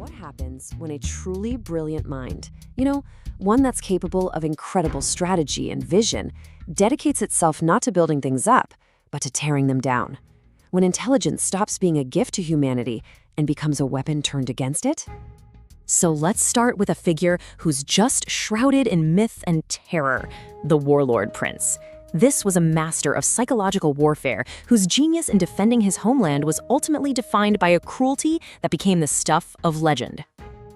What happens when a truly brilliant mind, one that's capable of incredible strategy and vision, dedicates itself not to building things up, but to tearing them down? When intelligence stops being a gift to humanity and becomes a weapon turned against it? So let's start with a figure who's just shrouded in myth and terror, the warlord prince. This was a master of psychological warfare whose genius in defending his homeland was ultimately defined by a cruelty that became the stuff of legend.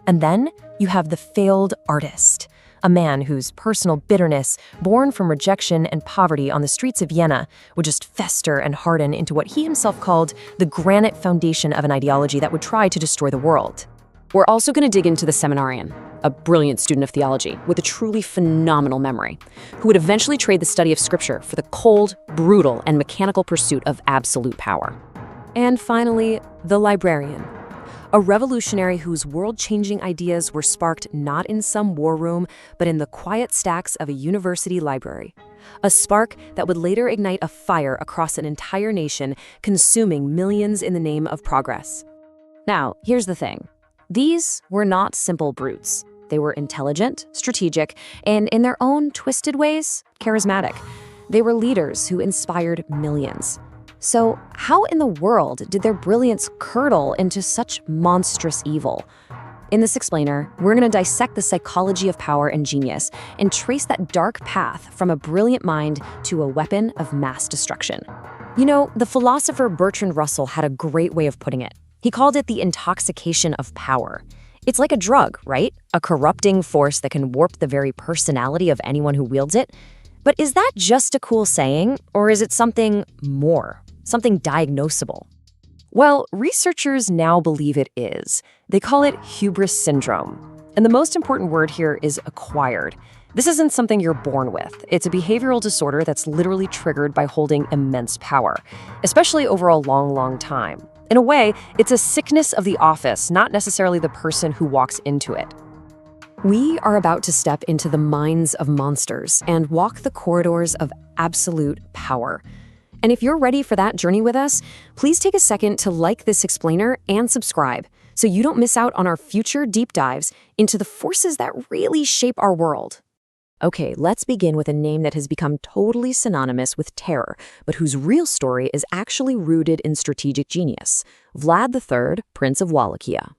And then you have the failed artist, a man whose personal bitterness, born from rejection and poverty on the streets of Vienna, would just fester and harden into what he himself called the granite foundation of an ideology that would try to destroy the world. We're also going to dig into the seminarian, a brilliant student of theology with a truly phenomenal memory, who would eventually trade the study of scripture for the cold, brutal, and mechanical pursuit of absolute power. And finally, the librarian, a revolutionary whose world-changing ideas were sparked not in some war room, but in the quiet stacks of a university library. A spark that would later ignite a fire across an entire nation, consuming millions in the name of progress. Now, here's the thing. These were not simple brutes. They were intelligent, strategic, and in their own twisted ways, charismatic. They were leaders who inspired millions. So how in the world did their brilliance curdle into such monstrous evil? In this explainer, we're going to dissect the psychology of power and genius and trace that dark path from a brilliant mind to a weapon of mass destruction. The philosopher Bertrand Russell had a great way of putting it. He called it the intoxication of power. It's like a drug, right? A corrupting force that can warp the very personality of anyone who wields it. But is that just a cool saying, or is it something more, something diagnosable? Well, researchers now believe it is. They call it hubris syndrome. And the most important word here is acquired. This isn't something you're born with. It's a behavioral disorder that's literally triggered by holding immense power, especially over a long, long time. In a way, it's a sickness of the office, not necessarily the person who walks into it. We are about to step into the minds of monsters and walk the corridors of absolute power. And if you're ready for that journey with us, please take a second to like this explainer and subscribe so you don't miss out on our future deep dives into the forces that really shape our world. Okay, let's begin with a name that has become totally synonymous with terror, but whose real story is actually rooted in strategic genius. Vlad III, Prince of Wallachia.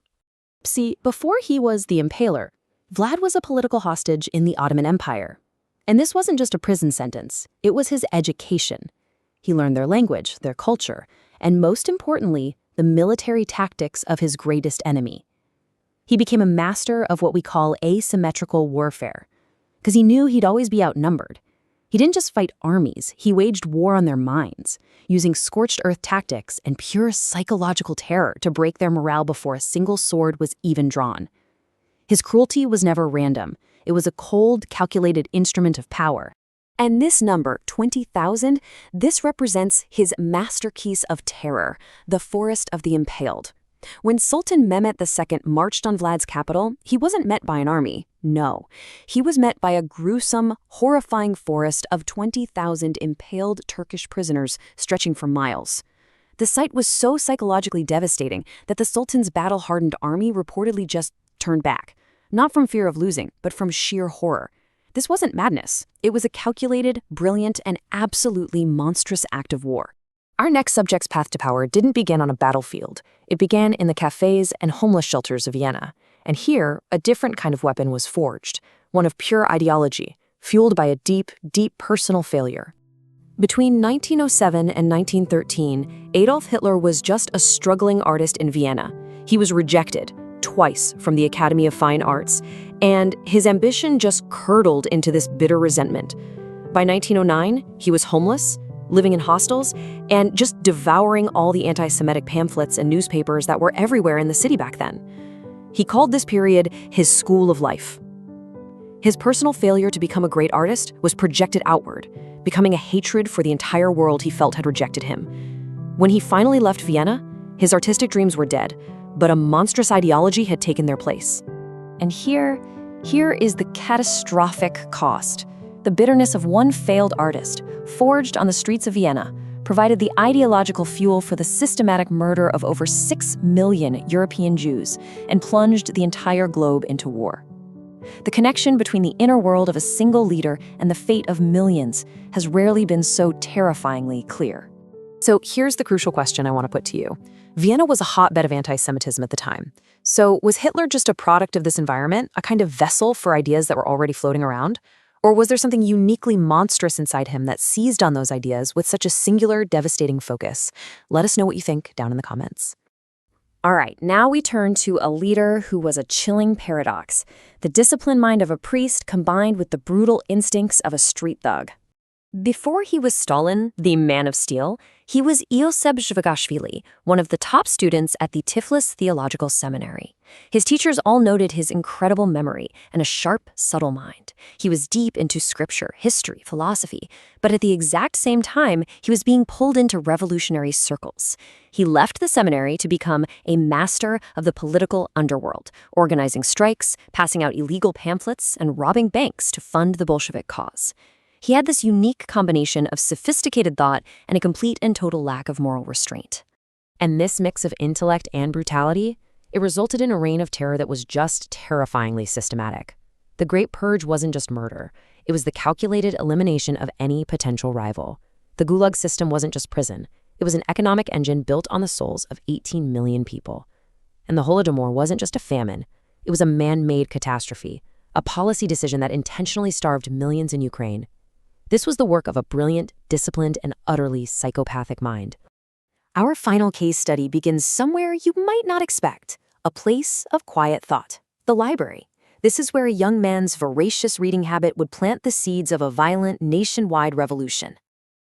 See, before he was the Impaler, Vlad was a political hostage in the Ottoman Empire. And this wasn't just a prison sentence, it was his education. He learned their language, their culture, and most importantly, the military tactics of his greatest enemy. He became a master of what we call asymmetrical warfare, because he knew he'd always be outnumbered. He didn't just fight armies, he waged war on their minds, using scorched earth tactics and pure psychological terror to break their morale before a single sword was even drawn. His cruelty was never random. It was a cold, calculated instrument of power. And this number, 20,000, this represents his masterpiece of terror, the Forest of the Impaled. When Sultan Mehmet II marched on Vlad's capital, he wasn't met by an army. No, he was met by a gruesome, horrifying forest of 20,000 impaled Turkish prisoners stretching for miles. The sight was so psychologically devastating that the Sultan's battle-hardened army reportedly just turned back, not from fear of losing, but from sheer horror. This wasn't madness. It was a calculated, brilliant, and absolutely monstrous act of war. Our next subject's path to power didn't begin on a battlefield. It began in the cafes and homeless shelters of Vienna. And here, a different kind of weapon was forged, one of pure ideology, fueled by a deep, deep personal failure. Between 1907 and 1913, Adolf Hitler was just a struggling artist in Vienna. He was rejected twice from the Academy of Fine Arts, and his ambition just curdled into this bitter resentment. By 1909, he was homeless, living in hostels, and just devouring all the anti-Semitic pamphlets and newspapers that were everywhere in the city back then. He called this period his school of life. His personal failure to become a great artist was projected outward, becoming a hatred for the entire world he felt had rejected him. When he finally left Vienna, his artistic dreams were dead, but a monstrous ideology had taken their place. And here is the catastrophic cost. The bitterness of one failed artist, forged on the streets of Vienna, provided the ideological fuel for the systematic murder of over 6 million European Jews and plunged the entire globe into war. The connection between the inner world of a single leader and the fate of millions has rarely been so terrifyingly clear. So here's the crucial question I want to put to you. Vienna was a hotbed of anti-Semitism at the time. So was Hitler just a product of this environment, a kind of vessel for ideas that were already floating around? Or was there something uniquely monstrous inside him that seized on those ideas with such a singular, devastating focus? Let us know what you think down in the comments. All right, now we turn to a leader who was a chilling paradox, the disciplined mind of a priest combined with the brutal instincts of a street thug. Before he was Stalin, the Man of Steel, he was Ioseb Zvagashvili, one of the top students at the Tiflis Theological Seminary. His teachers all noted his incredible memory and a sharp, subtle mind. He was deep into scripture, history, philosophy, but at the exact same time, he was being pulled into revolutionary circles. He left the seminary to become a master of the political underworld, organizing strikes, passing out illegal pamphlets, and robbing banks to fund the Bolshevik cause. He had this unique combination of sophisticated thought and a complete and total lack of moral restraint. And this mix of intellect and brutality, it resulted in a reign of terror that was just terrifyingly systematic. The Great Purge wasn't just murder. It was the calculated elimination of any potential rival. The Gulag system wasn't just prison. It was an economic engine built on the souls of 18 million people. And the Holodomor wasn't just a famine. It was a man-made catastrophe, a policy decision that intentionally starved millions in Ukraine. This was the work of a brilliant, disciplined, and utterly psychopathic mind. Our final case study begins somewhere you might not expect, a place of quiet thought, the library. This is where a young man's voracious reading habit would plant the seeds of a violent, nationwide revolution.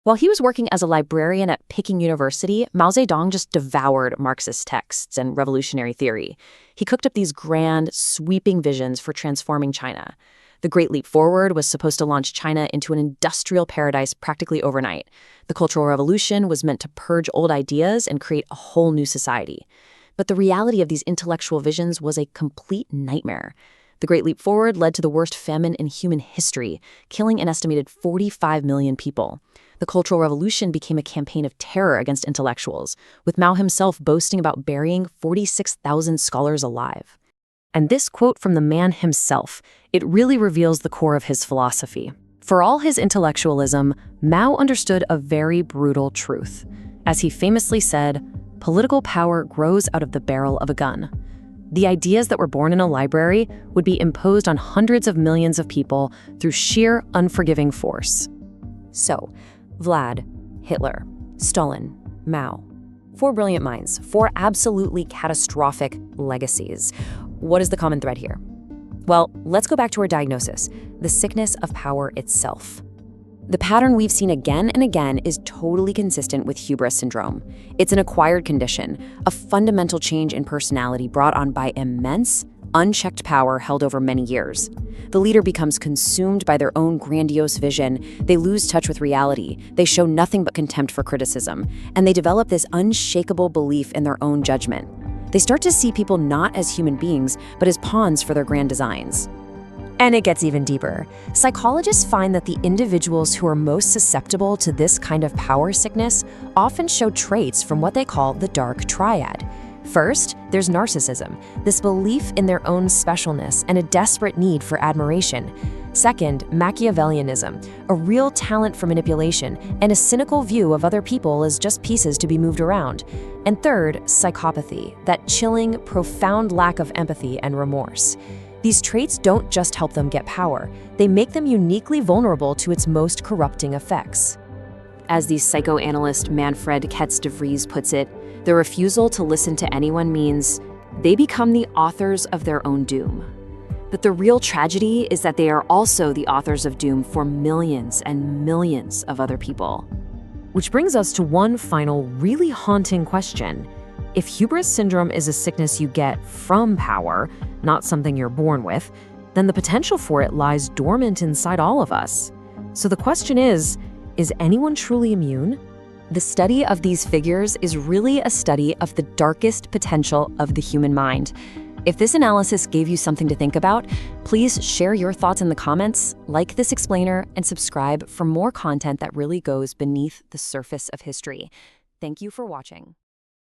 While he was working as a librarian at Peking University, Mao Zedong just devoured Marxist texts and revolutionary theory. He cooked up these grand, sweeping visions for transforming China. The Great Leap Forward was supposed to launch China into an industrial paradise practically overnight. The Cultural Revolution was meant to purge old ideas and create a whole new society. But the reality of these intellectual visions was a complete nightmare. The Great Leap Forward led to the worst famine in human history, killing an estimated 45 million people. The Cultural Revolution became a campaign of terror against intellectuals, with Mao himself boasting about burying 46,000 scholars alive. And this quote from the man himself, it really reveals the core of his philosophy. For all his intellectualism, Mao understood a very brutal truth. As he famously said, political power grows out of the barrel of a gun. The ideas that were born in a library would be imposed on hundreds of millions of people through sheer unforgiving force. So, Vlad, Hitler, Stalin, Mao. 4 brilliant minds, 4 absolutely catastrophic legacies. What is the common thread here? Well, let's go back to our diagnosis, the sickness of power itself. The pattern we've seen again and again is totally consistent with hubris syndrome. It's an acquired condition, a fundamental change in personality brought on by immense, unchecked power held over many years. The leader becomes consumed by their own grandiose vision, they lose touch with reality, they show nothing but contempt for criticism, and they develop this unshakable belief in their own judgment. They start to see people not as human beings, but as pawns for their grand designs. And it gets even deeper. Psychologists find that the individuals who are most susceptible to this kind of power sickness often show traits from what they call the dark triad. First, there's narcissism, this belief in their own specialness and a desperate need for admiration. Second, Machiavellianism, a real talent for manipulation and a cynical view of other people as just pieces to be moved around. And third, psychopathy, that chilling, profound lack of empathy and remorse. These traits don't just help them get power, they make them uniquely vulnerable to its most corrupting effects. As the psychoanalyst Manfred Ketz de Vries puts it, the refusal to listen to anyone means they become the authors of their own doom. But the real tragedy is that they are also the authors of doom for millions and millions of other people. Which brings us to one final, really haunting question. If hubris syndrome is a sickness you get from power, not something you're born with, then the potential for it lies dormant inside all of us. So the question is anyone truly immune? The study of these figures is really a study of the darkest potential of the human mind. If this analysis gave you something to think about, please share your thoughts in the comments, like this explainer, and subscribe for more content that really goes beneath the surface of history. Thank you for watching.